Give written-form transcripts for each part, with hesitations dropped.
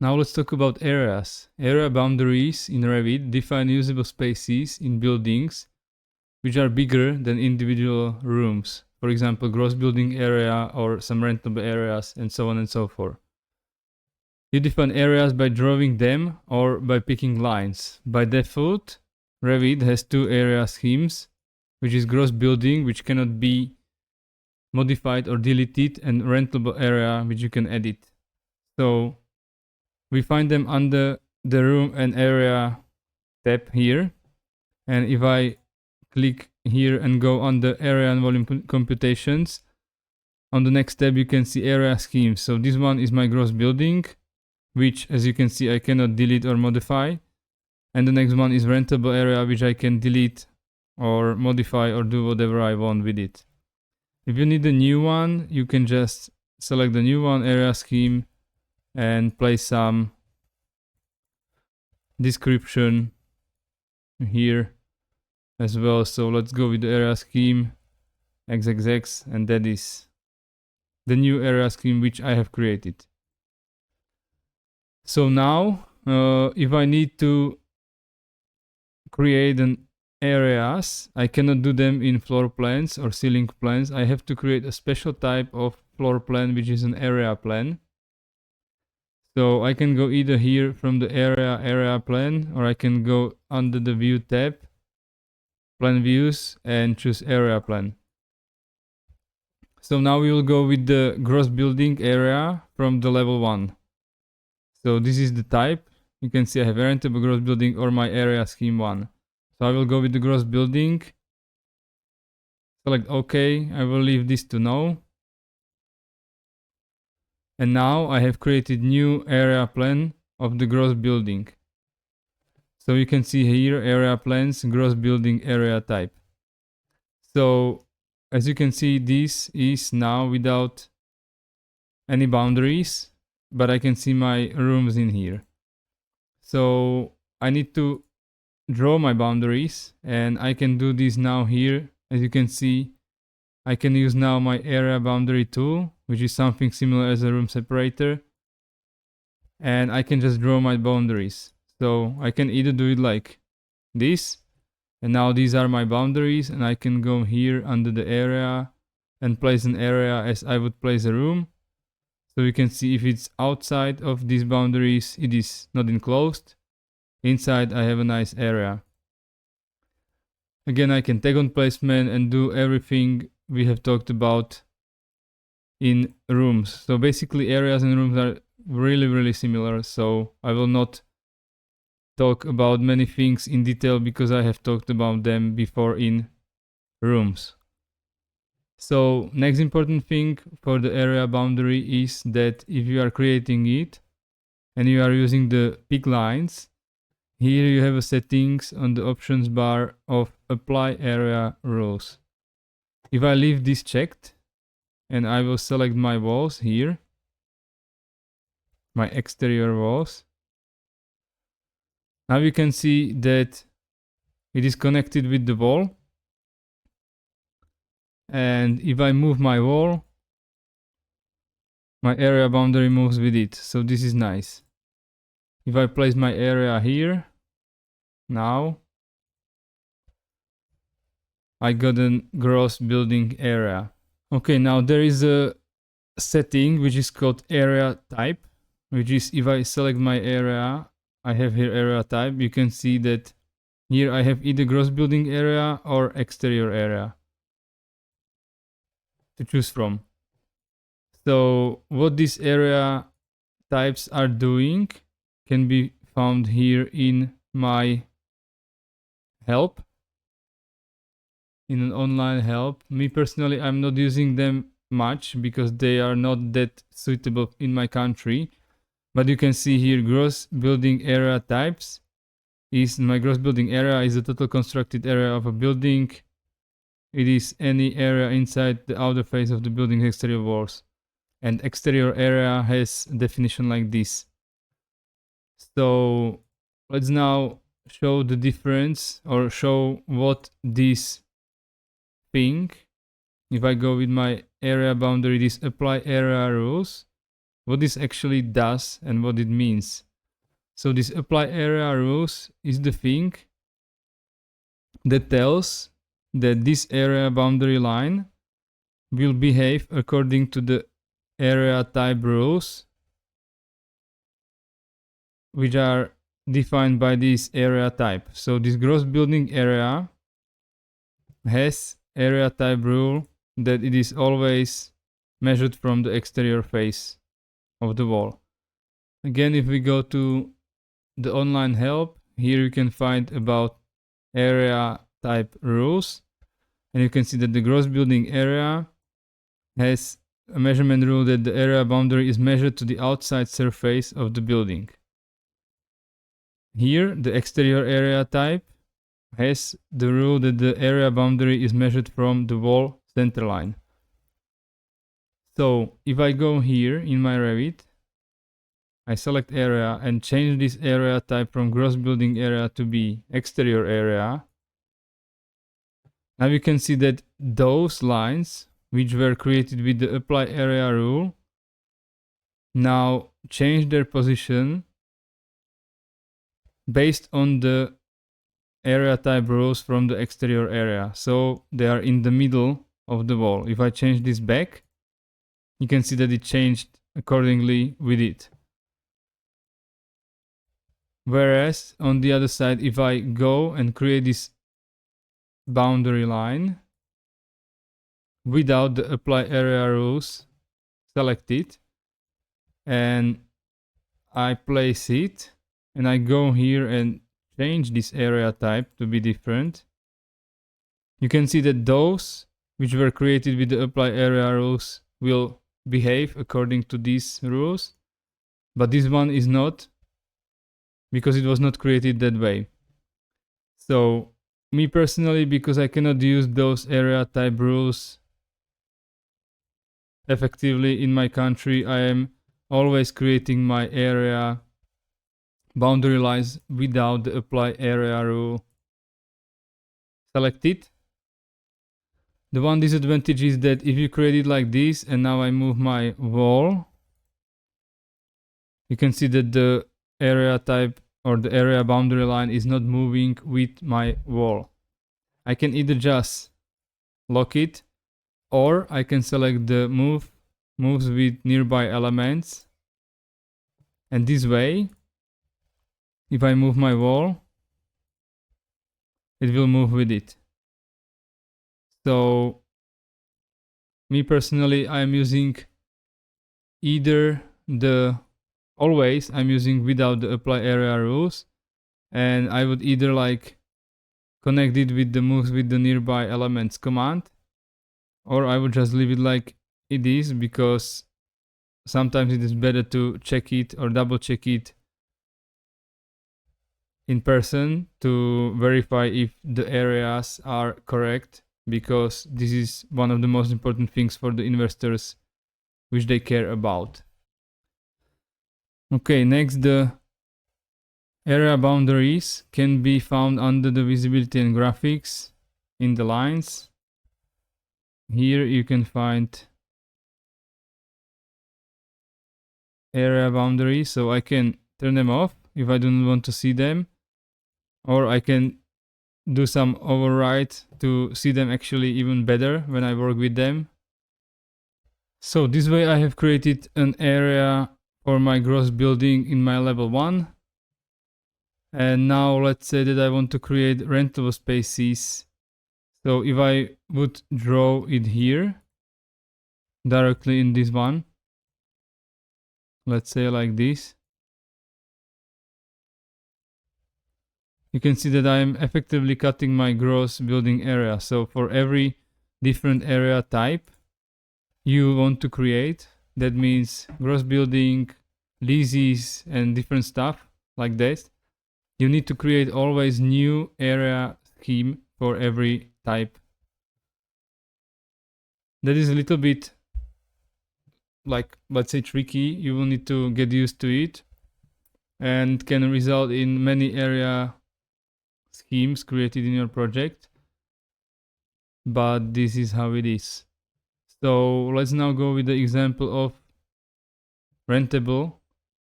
Now let's talk about areas. Area boundaries in Revit define usable spaces in buildings which are bigger than individual rooms. For example, gross building area or some rentable areas and so on and so forth. You define areas by drawing them or by picking lines. By default, Revit has two area schemes, which is gross building, which cannot be modified or deleted, and rentable area, which you can edit. So we find them under the room and area tab here. And if I click here and go under area and volume computations, on the next tab you can see area schemes. So this one is my gross building, which as you can see I cannot delete or modify. And the next one is rentable area, which I can delete or modify or do whatever I want with it. If you need a new one, you can just select the new one, area scheme, and place some description here as well. So let's go with the area scheme XXX, and that is the new area scheme which I have created. So now if I need to create an areas, I cannot do them in floor plans or ceiling plans. I have to create a special type of floor plan, which is an area plan. So I can go either here from the area plan, or I can go under the view tab, plan views, and choose area plan. So now we will go with the gross building area from the level 1. So this is the type. You can see I have rentable gross building or my area scheme 1. So I will go with the gross building, select OK, I will leave this to no. And now I have created new area plan of the gross building. So you can see here area plans, gross building area type. So as you can see, this is now without any boundaries, but I can see my rooms in here. So I need to draw my boundaries, and I can do this now here. As you can see, I can use now my area boundary tool, which is something similar as a room separator, and I can just draw my boundaries. So I can either do it like this, and now these are my boundaries, and I can go here under the area and place an area as I would place a room. So you can see if it's outside of these boundaries, it is not enclosed. Inside I have a nice area. Again, I can tag on placement and do everything we have talked about in rooms. So basically areas and rooms are really similar. So I will not talk about many things in detail because I have talked about them before in rooms. So next important thing for the area boundary is that if you are creating it and you are using the pick lines, here you have a settings on the options bar of apply area rules. If I leave this checked and I will select my walls here, my exterior walls, now you can see that it is connected with the wall. And if I move my wall, my area boundary moves with it. So this is nice. If I place my area here, now I got a gross building area. Okay, now there is a setting which is called area type, which is if I select my area, I have here area type. You can see that here I have either gross building area or exterior area to choose from. So what these area types are doing can be found here in my help, in an online help. Me personally, I'm not using them much because they are not that suitable in my country. But you can see here gross building area types is my gross building area is the total constructed area of a building. It is any area inside the outer face of the building's exterior walls. And exterior area has a definition like this. So let's now show the difference or show what this thing, if I go with my area boundary, this apply area rules, what this actually does and what it means. So this apply area rules is the thing that tells that this area boundary line will behave according to the area type rules, which are defined by this area type. So this gross building area has area type rule that it is always measured from the exterior face of the wall. Again, if we go to the online help, here you can find about area type rules, and you can see that the gross building area has a measurement rule that the area boundary is measured to the outside surface of the building. Here, the exterior area type has the rule that the area boundary is measured from the wall center line. So if I go here in my Revit, I select area and change this area type from gross building area to be exterior area. Now you can see that those lines which were created with the apply area rule now change their position based on the area type rules from the exterior area. So they are in the middle of the wall. If I change this back, you can see that it changed accordingly with it. Whereas on the other side, if I go and create this boundary line without the apply area rules selected, and I place it, and I go here and change this area type to be different, you can see that those which were created with the apply area rules will behave according to these rules, but this one is not, because it was not created that way. So me personally, because I cannot use those area type rules effectively in my country, I am always creating my area boundary lines without the apply area rule selected. The one disadvantage is that if you create it like this and now I move my wall, you can see that the area type or the area boundary line is not moving with my wall. I can either just lock it, or I can select the moves with nearby elements, and this way, if I move my wall, it will move with it. So me personally, I'm using either always I'm using without the apply area rules, and I would either like connect it with the moves with the nearby elements command, or I would just leave it like it is, because sometimes it is better to check it or double check it in person to verify if the areas are correct, because this is one of the most important things for the investors which they care about. Okay, next, the area boundaries can be found under the visibility and graphics in the lines. Here you can find area boundaries, so I can turn them off if I don't want to see them, or I can do some override to see them actually even better when I work with them. So this way I have created an area for my gross building in my level 1. And now let's say that I want to create rentable spaces. So if I would draw it here, directly in this one, let's say like this, you can see that I'm effectively cutting my gross building area. So for every different area type you want to create, that means gross building, leases, and different stuff like this, you need to create always new area scheme for every type. That is a little bit like, let's say, tricky. You will need to get used to it, and can result in many area schemes created in your project, but this is how it is. So let's now go with the example of rentable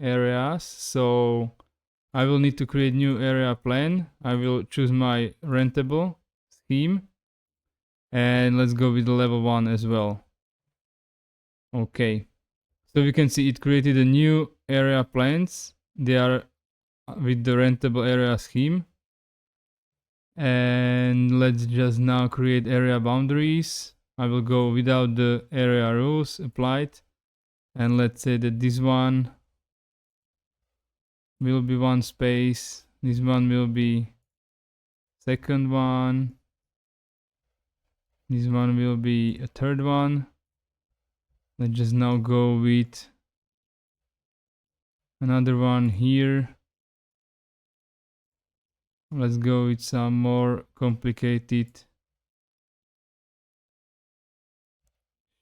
areas. So I will need to create new area plan. I will choose my rentable scheme. And let's go with the level 1 as well. Okay. So we can see it created a new area plans. They are with the rentable area scheme. And let's just now create area boundaries. I will go without the area rules applied. And let's say that this one will be one space. This one will be second one. This one will be a third one. Let's just now go with another one here. Let's go with some more complicated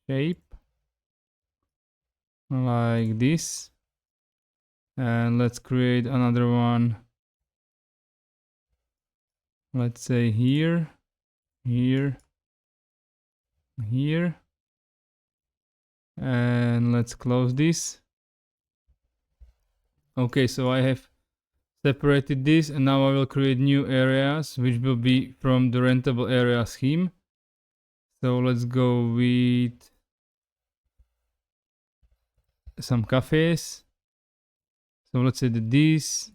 shape like this. And let's create another one. Let's say here, here, here. And let's close this. Okay, so I have separated this, and now I will create new areas which will be from the rentable area scheme. So let's go with some cafes. So let's say that this,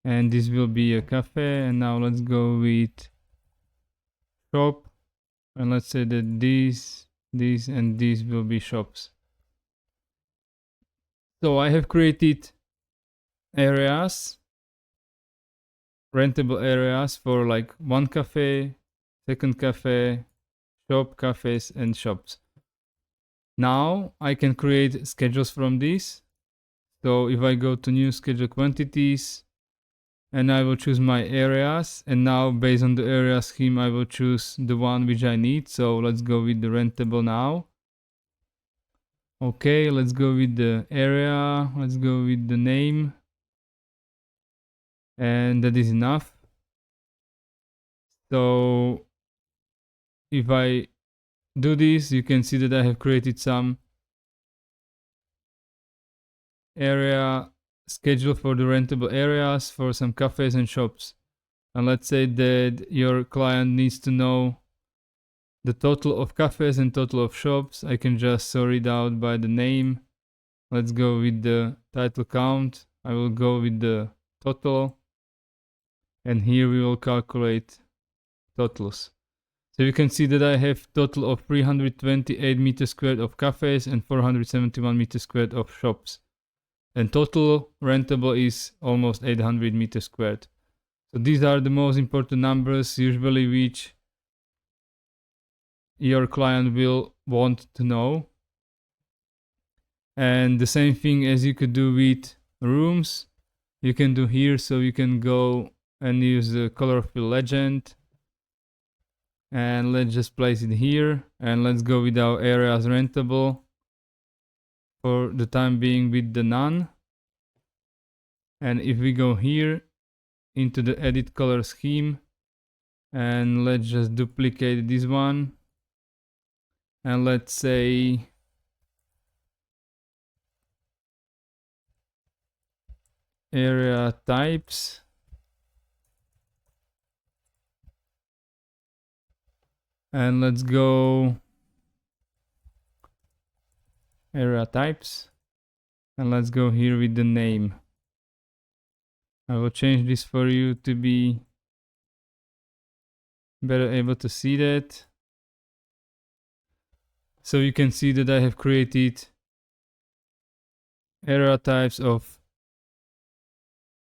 and this will be a cafe. And now let's go with shop, and let's say that this, and these will be shops. So I have created areas, rentable areas for like one cafe, second cafe, shop, cafes, and shops. Now I can create schedules from this. So if I go to new schedule quantities, and I will choose my areas, and now based on the area scheme I will choose the one which I need. So let's go with the rentable now. Okay, let's go with the area, let's go with the name, and that is enough. So if I do this, you can see that I have created some area schedule for the rentable areas for some cafes and shops. And let's say that your client needs to know the total of cafes and total of shops. I can just sort it out by the name. Let's go with the title count. I will go with the total. And here we will calculate totals. So you can see that I have total of 328 meters squared of cafes and 471 meters squared of shops. And total rentable is almost 800 meters squared. So these are the most important numbers usually which your client will want to know. And the same thing as you could do with rooms, you can do here. So you can go and use the color fill legend. And let's just place it here. And let's go with our areas rentable for the time being with the none. And if we go here into the edit color scheme, and let's just duplicate this one, and let's say area types, and let's go area types, and let's go here with the name. I will change this for you to be better able to see that. So you can see that I have created area types of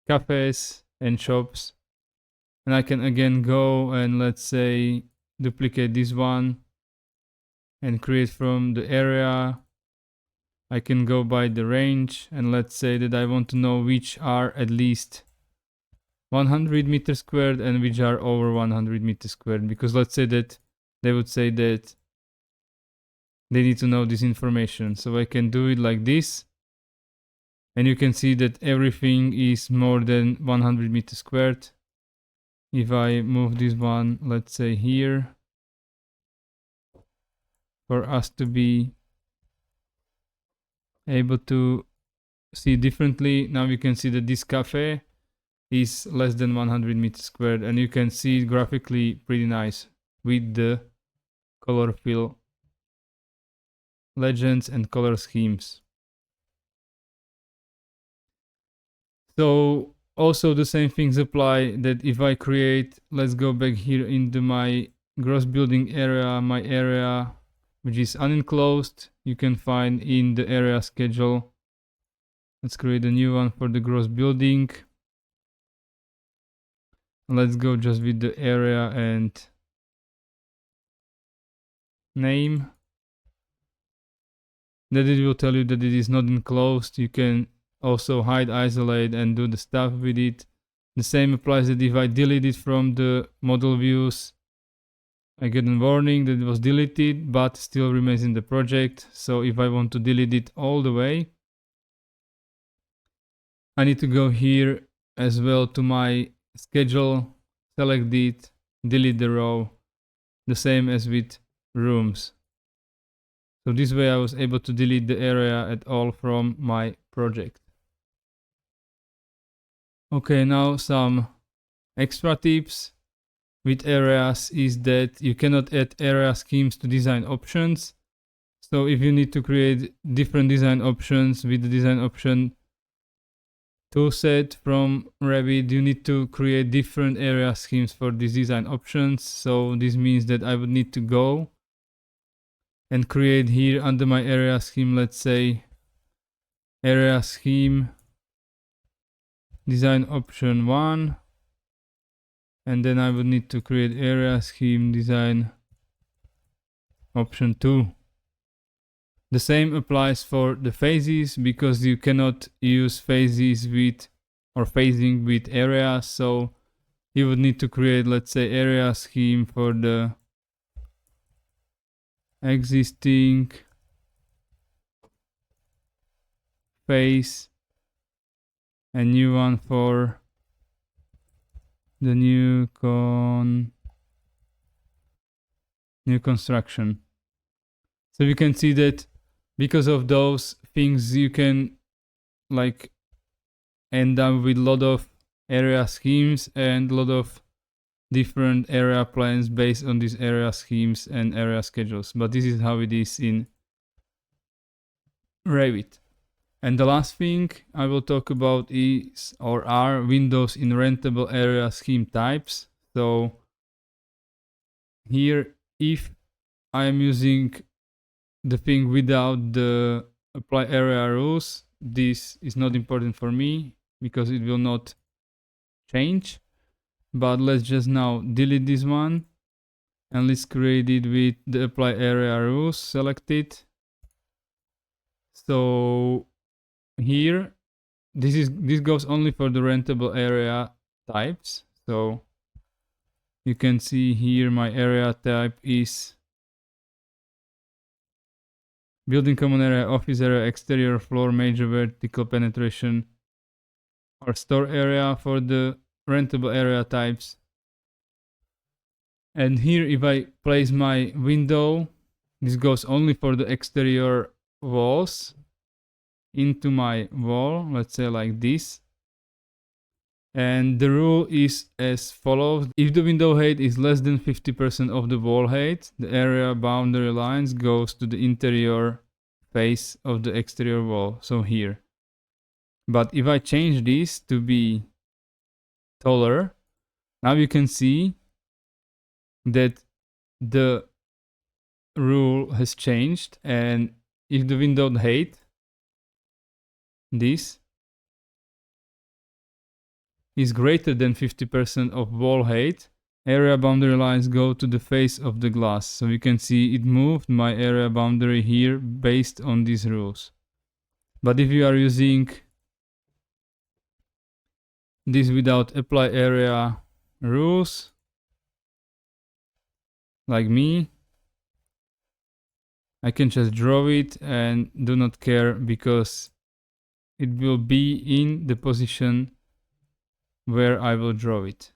cafes and shops. And I can again go and let's say duplicate this one and create from the area. I can go by the range, and let's say that I want to know which are at least 100 meters squared and which are over 100 meters squared, because let's say that they would say that they need to know this information. So I can do it like this, and you can see that everything is more than 100 meters squared. If I move this one, let's say here, for us to be able to see differently. Now we can see that this cafe is less than 100 meters squared, and you can see it graphically pretty nice with the color fill legends and color schemes. So also the same things apply, that if I create, let's go back here into my gross building area, my area which is unenclosed, you can find in the area schedule. Let's create a new one for the gross building. Let's go just with the area and name. That it will tell you that it is not enclosed. You can also hide, isolate, and do the stuff with it. The same applies that if I delete it from the model views, I get a warning that it was deleted, but still remains in the project. So if I want to delete it all the way, I need to go here as well to my schedule, select it, delete the row, the same as with rooms. So this way I was able to delete the area at all from my project. Okay, now some extra tips with areas is that you cannot add area schemes to design options. So if you need to create different design options with the design option toolset from Revit, you need to create different area schemes for these design options. So this means that I would need to go and create here under my area scheme, let's say area scheme design option 1, and then I would need to create area scheme design option 2. The same applies for the phases, because you cannot use phases with or phasing with areas. So you would need to create, let's say, area scheme for the existing phase, a new one for the new construction. So you can see that because of those things, you can like end up with a lot of area schemes and a lot of different area plans based on these area schemes and area schedules. But this is how it is in Revit. And the last thing I will talk about is or are windows in rentable area scheme types. So here, if I am using the thing without the apply area rules, this is not important for me because it will not change. But let's just now delete this one and let's create it with the apply area rules selected. So here, this goes only for the rentable area types. So you can see here my area type is building common area, office area, exterior floor, major vertical penetration, or store area for the rentable area types. And here, if I place my window, this goes only for the exterior walls into my wall, let's say like this. And the rule is as follows: if the window height is less than 50% of the wall height, the area boundary lines goes to the interior face of the exterior wall, so here. But if I change this to be taller, now you can see that the rule has changed, and if the window height, this is greater than 50% of wall height, area boundary lines go to the face of the glass. So you can see it moved my area boundary here based on these rules. But if you are using this without apply area rules, like me, I can just draw it and do not care because it will be in the position where I will draw it.